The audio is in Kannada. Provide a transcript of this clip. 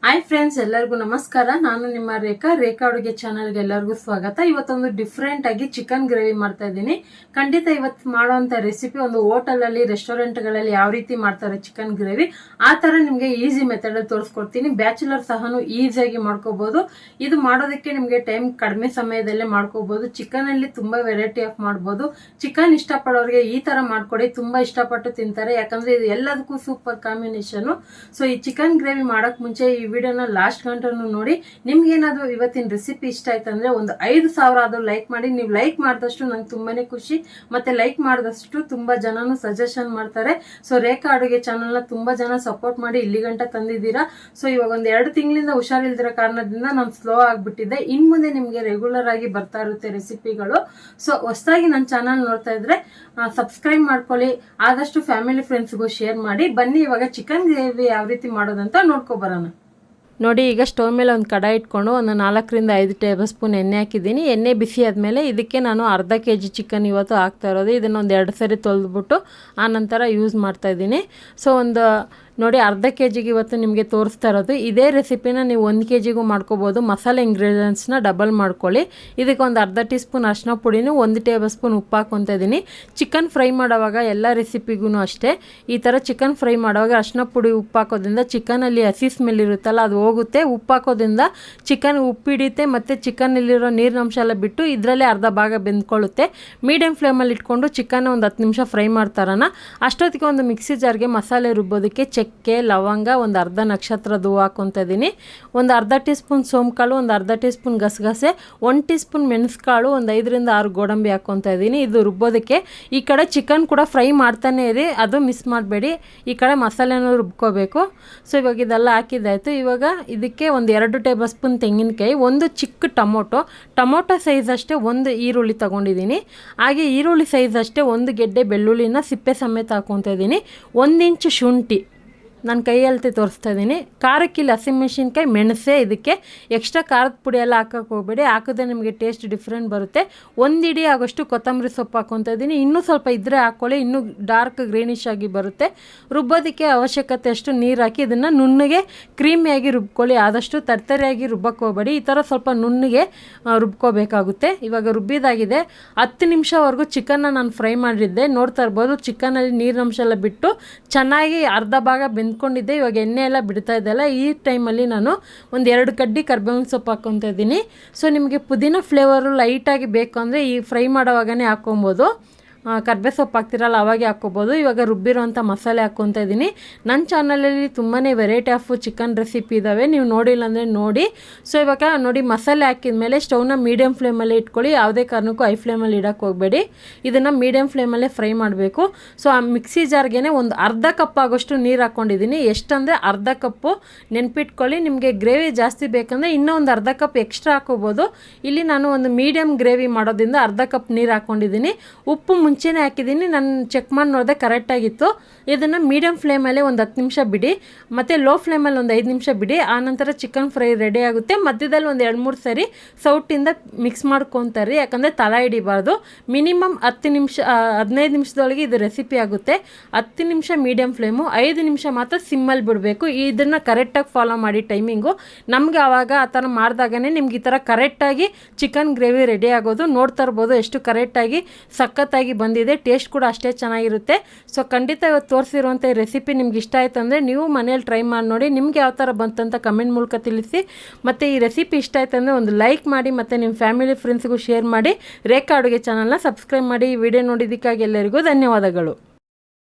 ಹಾಯ್ ಫ್ರೆಂಡ್ಸ್, ಎಲ್ಲರಿಗೂ ನಮಸ್ಕಾರ. ನಾನು ನಿಮ್ಮ ರೇಖಾ ಅಡುಗೆ ಚಾನಲ್ಗೆ ಎಲ್ಲರಿಗೂ ಸ್ವಾಗತ. ಇವತ್ತೊಂದು ಡಿಫ್ರೆಂಟ್ ಆಗಿ ಚಿಕನ್ ಗ್ರೇವಿ ಮಾಡ್ತಾ ಇದ್ದೀನಿ. ಖಂಡಿತ ಇವತ್ತು ಮಾಡುವಂತ ರೆಸಿಪಿ ಒಂದು ಹೋಟೆಲಲ್ಲಿ, ರೆಸ್ಟೋರೆಂಟ್ಗಳಲ್ಲಿ ಯಾವ ರೀತಿ ಮಾಡ್ತಾರೆ ಚಿಕನ್ ಗ್ರೇವಿ, ಆ ತರ ನಿಮ್ಗೆ ಈಸಿ ಮೆಥಡ್ ಅಲ್ಲಿ ತೋರಿಸ್ಕೊಡ್ತೀನಿ. ಬ್ಯಾಚುಲರ್ ಸಹನು ಈಸಿಯಾಗಿ ಮಾಡ್ಕೋಬಹುದು. ಇದು ಮಾಡೋದಕ್ಕೆ ನಿಮ್ಗೆ ಟೈಮ್ ಕಡಿಮೆ ಸಮಯದಲ್ಲೇ ಮಾಡ್ಕೋಬಹುದು. ಚಿಕನ್ ಅಲ್ಲಿ ತುಂಬಾ ವೆರೈಟಿ ಆಫ್ ಮಾಡ್ಬೋದು. ಚಿಕನ್ ಇಷ್ಟಪಡೋರಿಗೆ ಈ ತರ ಮಾಡ್ಕೊಡಿ, ತುಂಬಾ ಇಷ್ಟಪಟ್ಟು ತಿಂತಾರೆ. ಯಾಕಂದ್ರೆ ಇದು ಎಲ್ಲದಕ್ಕೂ ಸೂಪರ್ ಕಾಂಬಿನೇಷನ್. ಸೊ ಈ ಚಿಕನ್ ಗ್ರೇವಿ ಮಾಡಕ್ ಮುಂಚೆ ಈ ವಿಡಿಯೋನ ಲಾಸ್ಟ್ ಗಂಟನು ನೋಡಿ. ನಿಮ್ಗೆ ಏನಾದ್ರು ಇವತ್ತಿನ ರೆಸಿಪಿ ಇಷ್ಟ ಆಯ್ತು ಅಂದ್ರೆ ಒಂದು 5,000 ಆದ್ರೂ ಲೈಕ್ ಮಾಡಿ. ನೀವು ಲೈಕ್ ಮಾಡಿದಷ್ಟು ನಂಗೆ ತುಂಬಾನೇ ಖುಷಿ, ಮತ್ತೆ ಲೈಕ್ ಮಾಡಿದಷ್ಟು ತುಂಬಾ ಜನನು ಸಜೆಷನ್ ಮಾಡ್ತಾರೆ. ಸೊ ರೇಖಾ ಅಡುಗೆ ಚಾನಲ್ ನ ತುಂಬಾ ಜನ ಸಪೋರ್ಟ್ ಮಾಡಿ ಇಲ್ಲಿ ಗಂಟ ತಂದಿದ್ದೀರಾ. ಸೊ ಇವಾಗ ಒಂದ್ 2 ತಿಂಗಳಿಂದ ಹುಷಾರಿಲ್ದಿರೋ ಕಾರಣದಿಂದ ನಾನು ಸ್ಲೋ ಆಗ್ಬಿಟ್ಟಿದ್ದೆ. ಇನ್ ಮುಂದೆ ನಿಮ್ಗೆ ರೆಗ್ಯುಲರ್ ಆಗಿ ಬರ್ತಾ ಇರುತ್ತೆ ರೆಸಿಪಿಗಳು. ಸೊ ಹೊಸದಾಗಿ ನನ್ನ ಚಾನಲ್ ನೋಡ್ತಾ ಇದ್ರೆ ಸಬ್ಸ್ಕ್ರೈಬ್ ಮಾಡ್ಕೊಳ್ಳಿ. ಆದಷ್ಟು ಫ್ಯಾಮಿಲಿ ಫ್ರೆಂಡ್ಸ್ಗೂ ಶೇರ್ ಮಾಡಿ. ಬನ್ನಿ ಇವಾಗ ಚಿಕನ್ ಗ್ರೇವಿ ಯಾವ ರೀತಿ ಮಾಡೋದಂತ ನೋಡ್ಕೊ ಬರೋಣ. ನೋಡಿ, ಈಗ ಸ್ಟವ್ ಮೇಲೆ ಒಂದು ಕಡಾಯಿ ಇಟ್ಕೊಂಡು ಒಂದು 4ರಿಂದ 5 ಟೇಬಲ್ ಸ್ಪೂನ್ ಎಣ್ಣೆ ಹಾಕಿದ್ದೀನಿ. ಎಣ್ಣೆ ಬಿಸಿ ಆದಮೇಲೆ ಇದಕ್ಕೆ ನಾನು ಅರ್ಧ kg ಚಿಕನ್ ಇವತ್ತು ಹಾಕ್ತಾ ಇರೋದು. ಇದನ್ನೊಂದು 2 ಸರಿ ತೊಳೆದ್ಬಿಟ್ಟು ಆನಂತರ ಯೂಸ್ ಮಾಡ್ತಾ ಇದ್ದೀನಿ. ಸೊ ಒಂದು ನೋಡಿ, ಅರ್ಧ kgಗೆ ಇವತ್ತು ನಿಮಗೆ ತೋರಿಸ್ತಾ ಇರೋದು. ಇದೇ ರೆಸಿಪಿನ ನೀವು 1 kgಗೂ ಮಾಡ್ಕೋಬೋದು. ಮಸಾಲೆ ಇಂಗ್ರೀಡಿಯೆಂಟ್ಸ್ನ ಡಬಲ್ ಮಾಡ್ಕೊಳ್ಳಿ. ಇದಕ್ಕೆ ಒಂದು ಅರ್ಧ ಟೀ ಸ್ಪೂನ್ ಅರಿಶಿನ ಪುಡಿನೂ 1 ಟೇಬಲ್ ಸ್ಪೂನ್ ಉಪ್ಪು ಹಾಕ್ಕೊತಾ ಇದ್ದೀನಿ. ಚಿಕನ್ ಫ್ರೈ ಮಾಡೋವಾಗ ಎಲ್ಲ ರೆಸಿಪಿಗೂ ಅಷ್ಟೇ ಈ ಥರ ಚಿಕನ್ ಫ್ರೈ ಮಾಡುವಾಗ ಅರಿಶಿನ ಪುಡಿ ಉಪ್ಪು ಹಾಕೋದ್ರಿಂದ ಚಿಕನಲ್ಲಿ ಹಸಿ ಸ್ಮೆಲ್ ಇರುತ್ತಲ್ಲ ಅದು ಹೋಗುತ್ತೆ. ಉಪ್ಪು ಹಾಕೋದ್ರಿಂದ ಚಿಕನ್ ಉಪ್ಪಿಡಿಯುತ್ತೆ ಮತ್ತು ಚಿಕನ್ನಲ್ಲಿರೋ ನೀರಿನ ಅಂಶ ಎಲ್ಲ ಬಿಟ್ಟು ಇದರಲ್ಲೇ ಅರ್ಧ ಭಾಗ ಬೆಂದ್ಕೊಳ್ಳುತ್ತೆ. ಮೀಡಿಯಮ್ ಫ್ಲೇಮಲ್ಲಿ ಇಟ್ಕೊಂಡು ಚಿಕನ್ ಒಂದು 10 ನಿಮಿಷ ಫ್ರೈ ಮಾಡ್ತಾರಣ. ಅಷ್ಟೊತ್ತಿಗೆ ಒಂದು ಮಿಕ್ಸಿ ಜಾರ್ಗೆ ಮಸಾಲೆ ರುಬ್ಬೋದಕ್ಕೆ ಚಕ್ಕೆ, ಲವಂಗ, ಒಂದು ಅರ್ಧ ನಕ್ಷತ್ರದ ಹೂವು ಹಾಕ್ಕೊತಾ ಇದ್ದೀನಿ. ಒಂದು ಅರ್ಧ ಟೀ ಸ್ಪೂನ್ ಸೋಂಕಾಳು, ಒಂದು ಅರ್ಧ ಟೀ ಸ್ಪೂನ್ ಗಸಗಸೆ, 1 ಟೀ ಸ್ಪೂನ್ ಮೆಣಸುಕಾಳು, ಒಂದು 5ರಿಂದ 6 ಗೋಡಂಬಿ ಹಾಕ್ಕೊತಾ ಇದ್ದೀನಿ. ಇದು ರುಬ್ಬೋದಕ್ಕೆ. ಈ ಕಡೆ ಚಿಕನ್ ಕೂಡ ಫ್ರೈ ಮಾಡ್ತಾನೆ ಇರಿ, ಅದು ಮಿಸ್ ಮಾಡಬೇಡಿ. ಈ ಕಡೆ ಮಸಾಲೆನೂ ರುಬ್ಕೋಬೇಕು. ಸೊ ಇವಾಗ ಇದೆಲ್ಲ ಹಾಕಿದ್ದಾಯಿತು. ಇವಾಗ ಇದಕ್ಕೆ ಒಂದು 2 ಟೇಬಲ್ ಸ್ಪೂನ್ ತೆಂಗಿನಕಾಯಿ, ಒಂದು ಚಿಕ್ಕ ಟೊಮೊಟೊ ಸೈಜ್ ಅಷ್ಟೇ ಒಂದು ಈರುಳ್ಳಿ ತೊಗೊಂಡಿದ್ದೀನಿ. ಹಾಗೆ ಈರುಳ್ಳಿ ಸೈಜ್ ಅಷ್ಟೇ ಒಂದು ಗೆಡ್ಡೆ ಬೆಳ್ಳುಳ್ಳಿನ ಸಿಪ್ಪೆ ಸಮೇತ ಹಾಕ್ಕೊತಾ ಇದ್ದೀನಿ. 1 ಇಂಚು ಶುಂಠಿ ನಾನು ಕೈಯಲ್ಲಿ ತೋರಿಸ್ತಾ ಇದ್ದೀನಿ. ಖಾರಕ್ಕಿಲ್ಲ ಹಸಿಮೆಣಸಿನ್ಕಾಯಿ, ಮೆಣಸೆ. ಇದಕ್ಕೆ ಎಕ್ಸ್ಟ್ರಾ ಖಾರದ ಪುಡಿ ಎಲ್ಲ ಹಾಕೋಕ್ಕೆ ಹೋಗಬೇಡಿ, ಹಾಕಿದ್ರೆ ನಿಮಗೆ ಟೇಸ್ಟ್ ಡಿಫ್ರೆಂಟ್ ಬರುತ್ತೆ. 1 ಇಡೀ ಆಗೋಷ್ಟು ಕೊತ್ತಂಬರಿ ಸೊಪ್ಪು ಹಾಕ್ಕೊತಾ ಇದ್ದೀನಿ. ಇನ್ನೂ ಸ್ವಲ್ಪ ಇದ್ದರೆ ಹಾಕ್ಕೊಳ್ಳಿ, ಇನ್ನೂ ಡಾರ್ಕ್ ಗ್ರೀನಿಶ್ ಆಗಿ ಬರುತ್ತೆ. ರುಬ್ಬೋದಕ್ಕೆ ಅವಶ್ಯಕತೆ ಅಷ್ಟು ನೀರು ಹಾಕಿ ಇದನ್ನು ನುಣ್ಣಗೆ ಕ್ರೀಮಿಯಾಗಿ ರುಬ್ಕೊಳ್ಳಿ. ಆದಷ್ಟು ತರ್ತರಿಯಾಗಿ ರುಬ್ಬಕ್ಕೆ ಹೋಗಬೇಡಿ, ಈ ಥರ ಸ್ವಲ್ಪ ನುಣ್ಣಗೆ ರುಬ್ಕೋಬೇಕಾಗುತ್ತೆ. ಇವಾಗ ರುಬ್ಬಿದಾಗಿದೆ. 10 ನಿಮಿಷವರೆಗೂ ಚಿಕನ್ನ ನಾನು ಫ್ರೈ ಮಾಡಿದ್ದೆ. ನೋಡ್ತಾ ಇರ್ಬೋದು, ಚಿಕನಲ್ಲಿ ನೀರಿನಂಶ ಎಲ್ಲ ಬಿಟ್ಟು ಚೆನ್ನಾಗಿ ಅರ್ಧ ಭಾಗ ಬೆಂದ್ಕೊಂಡಿದ್ದೆ. ಇವಾಗ ಎಣ್ಣೆ ಎಲ್ಲ ಬಿಡ್ತಾ ಇದ್ದಲ್ಲ, ಈ ಟೈಮಲ್ಲಿ ನಾನು ಒಂದು 2 ಕಡ್ಡಿ ಕರ್ಬೇವಿನ ಸೊಪ್ಪು ಹಾಕ್ಕೊತಾ ಇದ್ದೀನಿ. ಸೊ ನಿಮಗೆ ಪುದೀನ ಫ್ಲೇವರು ಲೈಟಾಗಿ ಬೇಕು ಅಂದರೆ ಈ ಫ್ರೈ ಮಾಡೋವಾಗನೇ ಹಾಕ್ಕೊಬೋದು. ಕರ್ಬೇ ಸೊಪ್ಪು ಹಾಕ್ತಿರಲ್ಲ ಅವಾಗೆ ಹಾಕ್ಕೋಬೋದು. ಇವಾಗ ರುಬ್ಬಿರೋಂಥ ಮಸಾಲೆ ಹಾಕ್ಕೊತಾ ಇದ್ದೀನಿ. ನನ್ನ ಚಾನಲಲ್ಲಿ ತುಂಬಾ ವೆರೈಟಿ ಆಫ್ ಚಿಕನ್ ರೆಸಿಪಿ ಇದ್ದಾವೆ, ನೀವು ನೋಡಿಲ್ಲ ಅಂದರೆ ನೋಡಿ. ಸೊ ಇವಾಗ ನೋಡಿ, ಮಸಾಲೆ ಹಾಕಿದ ಮೇಲೆ ಸ್ಟವ್ನ ಮೀಡಿಯಮ್ ಫ್ಲೇಮಲ್ಲಿ ಇಟ್ಕೊಳ್ಳಿ. ಯಾವುದೇ ಕಾರಣಕ್ಕೂ ಹೈ ಫ್ಲೇಮಲ್ಲಿ ಇಡೋಕ್ಕೆ ಹೋಗಬೇಡಿ. ಇದನ್ನು ಮೀಡಿಯಮ್ ಫ್ಲೇಮಲ್ಲೇ ಫ್ರೈ ಮಾಡಬೇಕು. ಸೊ ಆ ಮಿಕ್ಸಿ ಜಾರ್ಗೆ ಒಂದು ಅರ್ಧ ಕಪ್ ಆಗೋಷ್ಟು ನೀರು ಹಾಕ್ಕೊಂಡಿದ್ದೀನಿ. ಎಷ್ಟಂದರೆ ಅರ್ಧ ಕಪ್ಪು ನೆನ್ಪಿಟ್ಕೊಳ್ಳಿ. ನಿಮಗೆ ಗ್ರೇವಿ ಜಾಸ್ತಿ ಬೇಕಂದರೆ ಇನ್ನೂ ಒಂದು ಅರ್ಧ ಕಪ್ ಎಕ್ಸ್ಟ್ರಾ ಹಾಕೋಬೋದು. ಇಲ್ಲಿ ನಾನು ಒಂದು ಮೀಡಿಯಮ್ ಗ್ರೇವಿ ಮಾಡೋದ್ರಿಂದ ಅರ್ಧ ಕಪ್ ನೀರು ಹಾಕ್ಕೊಂಡಿದ್ದೀನಿ. ಉಪ್ಪು ಮುಂಚೆನೇ ಹಾಕಿದ್ದೀನಿ, ನಾನು ಚೆಕ್ ಮಾಡಿ ನೋಡಿದೆ ಕರೆಕ್ಟಾಗಿತ್ತು. ಇದನ್ನು ಮೀಡಿಯಮ್ ಫ್ಲೇಮಲ್ಲೇ ಒಂದು 10 ನಿಮಿಷ ಬಿಡಿ, ಮತ್ತು ಲೋ ಫ್ಲೇಮಲ್ಲಿ ಒಂದು 5 ನಿಮಿಷ ಬಿಡಿ. ಆನಂತರ ಚಿಕನ್ ಫ್ರೈ ರೆಡಿ ಆಗುತ್ತೆ. ಮಧ್ಯದಲ್ಲಿ ಒಂದು 2-3 ಸರಿ ಸೌಟಿಂದ ಮಿಕ್ಸ್ ಮಾಡ್ಕೊತಾರೆ, ಯಾಕಂದರೆ ತಳ ಹಿಡಿಬಾರ್ದು. ಮಿನಿಮಮ್ 15 ನಿಮಿಷದೊಳಗೆ ಇದು ರೆಸಿಪಿ ಆಗುತ್ತೆ. 10 ನಿಮಿಷ ಮೀಡಿಯಮ್ ಫ್ಲೇಮು, 5 ನಿಮಿಷ ಮಾತ್ರ ಸಿಮ್ಮಲ್ಲಿ ಬಿಡಬೇಕು. ಇದನ್ನು ಕರೆಕ್ಟಾಗಿ ಫಾಲೋ ಮಾಡಿ ಟೈಮಿಂಗು. ನಮಗೆ ಆವಾಗ ಆ ಥರ ಮಾಡಿದಾಗನೇ ನಿಮ್ಗೆ ಈ ಥರ ಕರೆಕ್ಟಾಗಿ ಚಿಕನ್ ಗ್ರೇವಿ ರೆಡಿ ಆಗೋದು. ನೋಡ್ತಾ ಇರ್ಬೋದು ಎಷ್ಟು ಕರೆಕ್ಟಾಗಿ ಸಖತ್ತಾಗಿ ಬಂದಿದೆ. ಟೇಸ್ಟ್ ಕೂಡ ಅಷ್ಟೇ ಚೆನ್ನಾಗಿರುತ್ತೆ. ಸೊ ಖಂಡಿತ ಇವತ್ತು ತೋರಿಸಿರುವಂಥ ರೆಸಿಪಿ ನಿಮ್ಗೆ ಇಷ್ಟ ಆಯಿತು ಅಂದರೆ ನೀವು ಮನೇಲಿ ಟ್ರೈ ಮಾಡಿ ನೋಡಿ. ನಿಮ್ಗೆ ಯಾವ ಥರ ಬಂತಂತ ಕಮೆಂಟ್ ಮೂಲಕ ತಿಳಿಸಿ. ಮತ್ತು ಈ ರೆಸಿಪಿ ಇಷ್ಟ ಆಯಿತು ಅಂದರೆ ಒಂದು ಲೈಕ್ ಮಾಡಿ, ಮತ್ತು ನಿಮ್ಮ ಫ್ಯಾಮಿಲಿ ಫ್ರೆಂಡ್ಸ್ಗೂ ಶೇರ್ ಮಾಡಿ. ರೇಖಾ ಅಡುಗೆ ಚಾನಲ್ನ ಸಬ್ಸ್ಕ್ರೈಬ್ ಮಾಡಿ. ಈ ವಿಡಿಯೋ ನೋಡಿದ್ದಕ್ಕಾಗಿ ಎಲ್ಲರಿಗೂ ಧನ್ಯವಾದಗಳು.